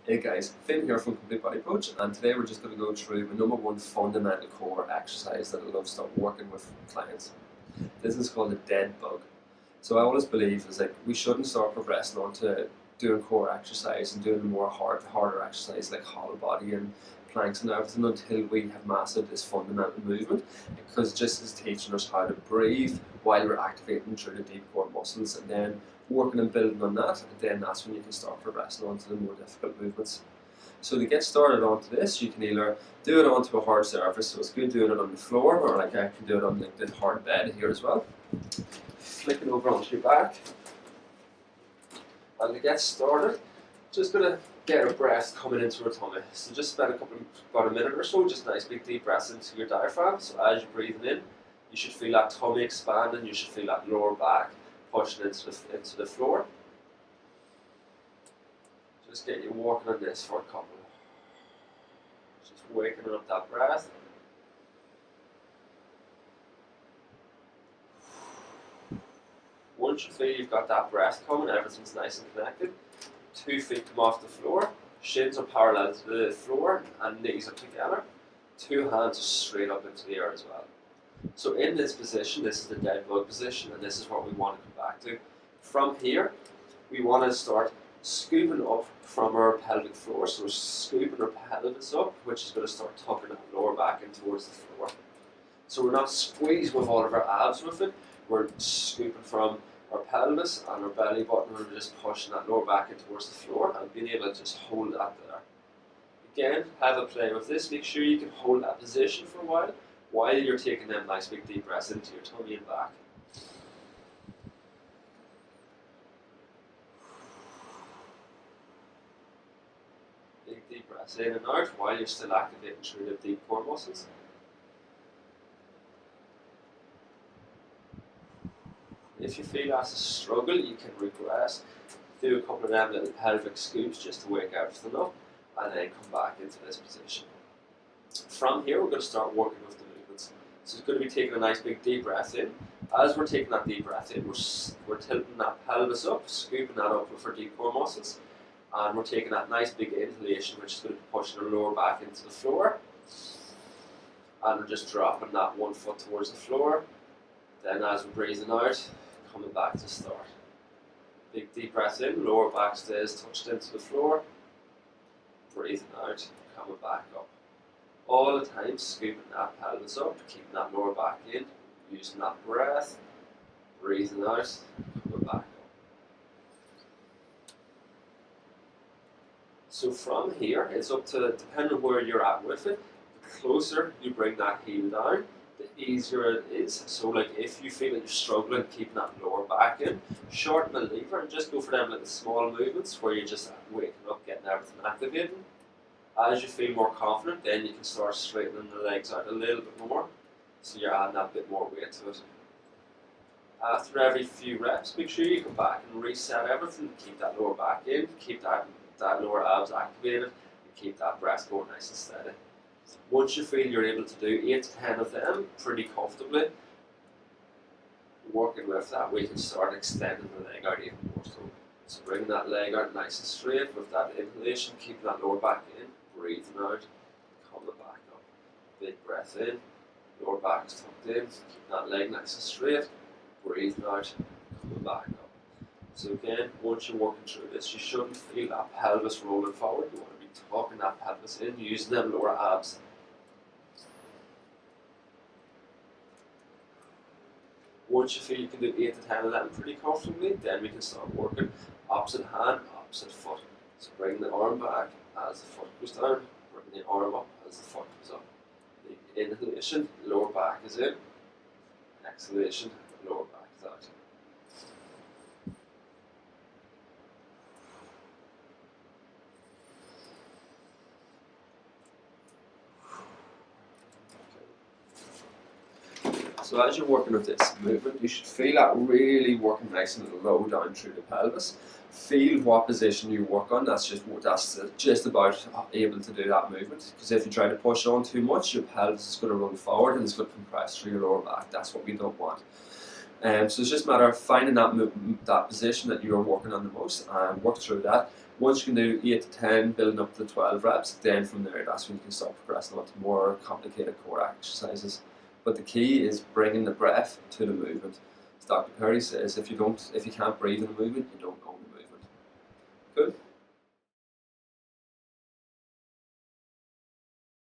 Hey guys, Finn here from Complete Body Coach, and today we're just going to go through my number one fundamental core exercise that I love start working with clients. This is called a dead bug. So I always believe is like we shouldn't start progressing on to doing core exercise and doing more harder exercise like hollow body and planks and everything until we have mastered this fundamental movement, because just as teaching us how to breathe while we're activating through the deep core muscles, and then working and building on that, and then that's when you can start progressing on to the more difficult movements. So to get started onto this, you can either do it onto a hard surface, so it's good doing it on the floor, or like I can do it on like the hard bed here as well. Flick it over onto your back. And to get started, just going to get a breath coming into our tummy. So just spend about a minute or so, just nice big deep breaths into your diaphragm. So as you're breathing in, you should feel that tummy expanding, you should feel that lower back pushing into the floor. Just get you walking on this for a couple. Just waking up that breath. Once you feel you've got that breath coming, everything's nice and connected. 2 feet come off the floor, shins are parallel to the floor and knees are together. 2 hands are straight up into the air as well. So in this position, this is the dead bug position, and this is what we want to come back to. From here, we want to start scooping up from our pelvic floor. So we're scooping our pelvis up, which is going to start tucking that lower back in towards the floor. So we're not squeezed with all of our abs with it, we're scooping from our pelvis and our belly button, and we're just pushing that lower back in towards the floor and being able to just hold that there. Again, have a play with this. Make sure you can hold that position for a while you're taking them nice big deep breaths into your tummy and back. Big deep breaths in and out while you're still activating through the deep core muscles. If you feel that's a struggle, you can regress, do a couple of them little pelvic scoops just to wake everything up, and then come back into this position. From here, we're going to start working with the movements. So it's going to be taking a nice big deep breath in. As we're taking that deep breath in, we're tilting that pelvis up, scooping that up with our deep core muscles, and we're taking that nice big inhalation, which is going to be pushing our lower back into the floor, and we're just dropping that 1 foot towards the floor. Then as we're breathing out, coming back to start. Big deep breath in, lower back stays touched into the floor. Breathing out, coming back up. All the time scooping that pelvis up, keeping that lower back in, using that breath, breathing out, coming back up. So from here, it's up to, depending on where you're at with it, the closer you bring that heel down, the easier it is. So like if you feel like you're struggling keeping that lower back in, shorten the lever and just go for them little small movements where you're just waking up, getting everything activated. As you feel more confident, then you can start straightening the legs out a little bit more, so you're adding that bit more weight to it. After every few reps, make sure you come back and reset everything, keep that lower back in, keep that lower abs activated, and keep that breath going nice and steady. Once you feel you're able to do 8 to 10 of them pretty comfortably, working with that, we can start extending the leg out even more. So bring that leg out nice and straight with that inhalation, keeping that lower back in, breathing out, coming back up. Big breath in, lower back is tucked in, keep that leg nice and straight, breathing out, coming back up. So again, once you're working through this, you shouldn't feel that pelvis rolling forward. You want to be tucking that pelvis in, using them lower abs. Once you feel you can do 8 to 10 of them pretty comfortably, then we can start working opposite hand, opposite foot. So bring the arm back as the foot goes down, bring the arm up as the foot goes up. The inhalation, lower back is in. Exhalation, lower back is out. So as you're working with this movement, you should feel that really working nice and low down through the pelvis. Feel what position you work on. That's just about able to do that movement. Because if you try to push on too much, your pelvis is going to run forward and it's going to compress through your lower back. That's what we don't want. So it's just a matter of finding that position that you're working on the most and work through that. Once you can do 8 to 10, building up to 12 reps, then from there, that's when you can start progressing on to more complicated core exercises. But the key is bringing the breath to the movement. As Dr. Perry says, if you can't breathe in the movement, you don't own the movement.